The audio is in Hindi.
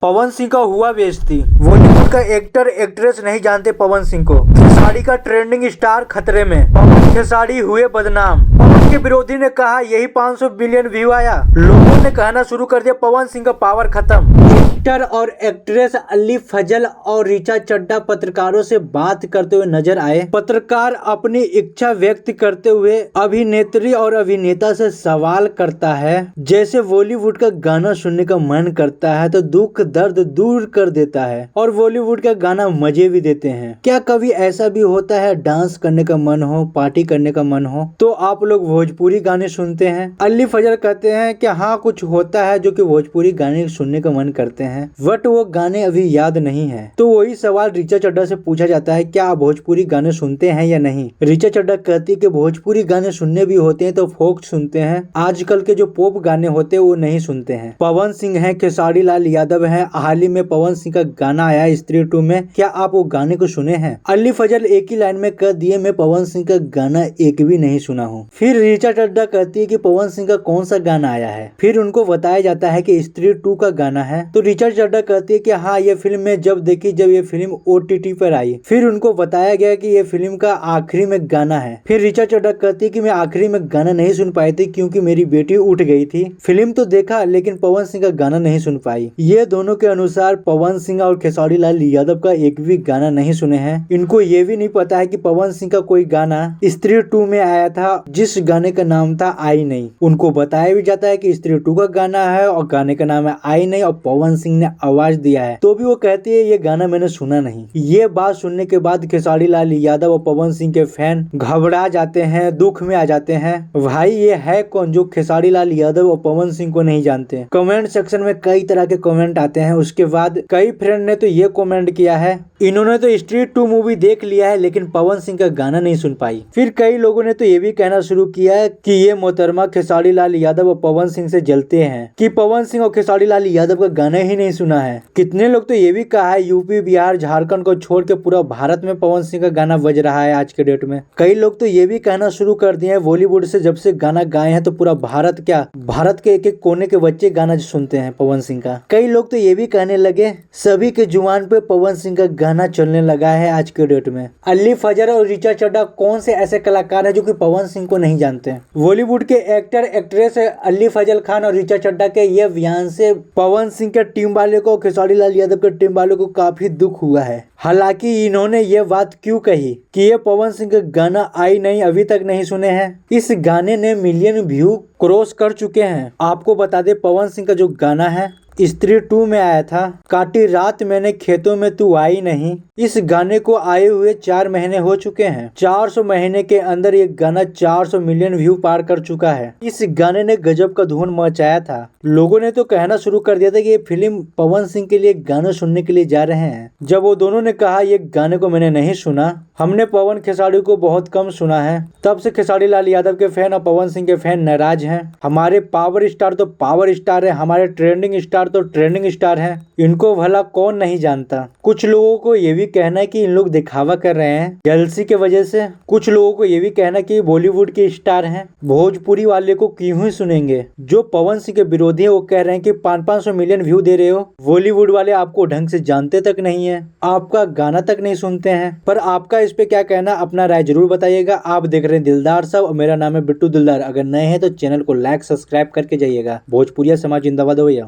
पवन सिंह का हुआ बेइज्जती। बॉलीवुड का एक्टर एक्ट्रेस नहीं जानते पवन सिंह को। खेसारी का ट्रेंडिंग स्टार खतरे में, पवन खेसारी हुए बदनाम। पवन के विरोधी ने कहा यही 500 बिलियन व्यू आया। लोगों ने कहना शुरू कर दिया पवन सिंह का पावर खत्म। एक्टर और एक्ट्रेस अली फजल और ऋचा चड्ढा पत्रकारों से बात करते हुए नजर आए। पत्रकार अपनी इच्छा व्यक्त करते हुए अभिनेत्री और अभिनेता से सवाल करता है, जैसे बॉलीवुड का गाना सुनने का मन करता है तो दुख दर्द दूर कर देता है और बॉलीवुड का गाना मजे भी देते हैं। क्या कभी ऐसा भी होता है डांस करने का मन हो, पार्टी करने का मन हो तो आप लोग भोजपुरी गाने सुनते हैं? अली फजल कहते हैं कि हाँ, कुछ होता है जो कि भोजपुरी गाने सुनने का मन करते हैं, बट वो गाने अभी याद नहीं है। तो वही सवाल ऋचा चड्ढा से पूछा जाता है, क्या आप भोजपुरी गाने सुनते हैं या नहीं? ऋचा चड्ढा कहती है कि भोजपुरी गाने सुनने भी होते हैं तो फोक सुनते हैं, आजकल के जो पॉप गाने होते हैं वो नहीं सुनते हैं। पवन सिंह है, खेसारी लाल यादव है, हाल ही में पवन सिंह का गाना आया स्त्री 2 में, क्या आप वो गाने को सुने हैं? अली फजल एक ही लाइन में कह दिए, मैं पवन सिंह का गाना एक भी नहीं सुना हूँ। फिर ऋचा चड्ढा कहती है कि पवन सिंह का कौन सा गाना आया है? फिर उनको बताया जाता है कि स्त्री 2 का गाना है। तो ऋचा चड्ढा कहती है कि हाँ, ये फिल्म में जब देखी जब ये फिल्म OTT पर आई। फिर उनको बताया गया कि ये फिल्म का आखिरी में गाना है। फिर ऋचा चड्ढा कहती है कि मैं आखिरी में गाना नहीं सुन पाई थी क्योंकि मेरी बेटी उठ गई थी। फिल्म तो देखा लेकिन पवन सिंह का गाना नहीं सुन पाई। ये दोनों के अनुसार पवन सिंह और खेसारी लाल यादव का एक भी गाना नहीं सुने हैं। इनको ये भी नहीं पता है कि पवन सिंह का कोई गाना स्त्री 2 में आया था जिस गाने का नाम था आई नहीं। उनको बताया भी जाता है कि स्त्री 2 का गाना है और गाने का नाम है आई नहीं और पवन सिंह ने आवाज दिया है, तो भी वो कहती है ये गाना मैंने सुना नहीं। ये बात सुनने के बाद खेसारी लाल यादव और पवन सिंह के फैन घबरा जाते हैं, दुख में आ जाते हैं। भाई ये है कौन जो खेसारी लाल यादव और पवन सिंह को नहीं जानते? कमेंट सेक्शन में कई तरह के कमेंट आते हैं। उसके बाद कई फ्रेंड ने तो ये कमेंट किया है, इन्होंने तो स्त्री 2 मूवी देख लिया है लेकिन पवन सिंह का गाना नहीं सुन पाई। फिर कई लोगों ने तो ये भी कहना शुरू किया है कि ये मोहतरमा खेसारी लाल यादव और पवन सिंह से जलते हैं कि पवन सिंह और खेसारी लाल यादव का गाना ही नहीं सुना है। कितने लोग तो ये भी कहा है यूपी बिहार झारखंड को छोड़ के पूरा भारत में पवन सिंह का गाना बज रहा है आज के डेट में। कई लोग तो ये भी कहना शुरू कर दिए हैं बॉलीवुड से जब से गाना गाए हैं तो पूरा भारत क्या, भारत के एक एक कोने के बच्चे गाना सुनते हैं पवन सिंह का। कई लोग तो ये भी कहने लगे सभी के जुबान पे पवन सिंह का गाना चलने लगा है आज के डेट में। अली फजल और ऋचा चड्ढा कौन से ऐसे कलाकार हैं जो कि पवन सिंह को नहीं जानते? बॉलीवुड के एक्टर एक्ट्रेस अली फजल खान और ऋचा चड्ढा के ये बयान से पवन सिंह के टीम वाले को, खेसारी लाल यादव के टीम वालों को काफी दुख हुआ है। हालांकि इन्होंने ये बात क्यों कही कि ये पवन सिंह का गाना आई नहीं अभी तक नहीं सुने हैं। इस गाने ने मिलियन व्यू क्रॉस कर चुके हैं। आपको बता दे पवन सिंह का जो गाना है स्त्री 2 में आया था, काटी रात मैंने खेतों में तू आई नहीं। इस गाने को आए हुए 4 महीने हो चुके हैं। 400 महीने के अंदर ये गाना 400 मिलियन व्यू पार कर चुका है। इस गाने ने गजब का धूम मचाया था। लोगों ने तो कहना शुरू कर दिया था कि ये फिल्म पवन सिंह के लिए गाना सुनने के लिए जा रहे हैं। जब वो दोनों ने कहा ये गाने को मैंने नहीं सुना, हमने पवन खेसारी को बहुत कम सुना है, तब से खेसारी लाल यादव के फैन और पवन सिंह के फैन नाराज हैं। हमारे पावर स्टार तो पावर स्टार है, हमारे ट्रेंडिंग स्टार तो ट्रेंडिंग स्टार हैं, इनको भला कौन नहीं जानता। कुछ लोगों को ये भी कहना है कि इन लोग दिखावा कर रहे हैं जेलसी के वजह से। कुछ लोगों को ये भी कहना है कि बॉलीवुड के स्टार हैं, भोजपुरी वाले को क्यों ही सुनेंगे। जो पवन सिंह के विरोधी है वो कह रहे हैं कि 500 मिलियन व्यू दे रहे हो, बॉलीवुड वाले आपको ढंग से जानते तक नहीं है, आपका गाना तक नहीं सुनते हैं। पर आपका इस पे क्या कहना, अपना राय जरूर बताइएगा। आप देख रहे हैं दिलदार साहब और मेरा नाम है बिट्टू दिलदार। अगर नए हैं तो चैनल को लाइक सब्सक्राइब करके जाइएगा। भोजपुरिया समाज जिंदाबाद हो भैया।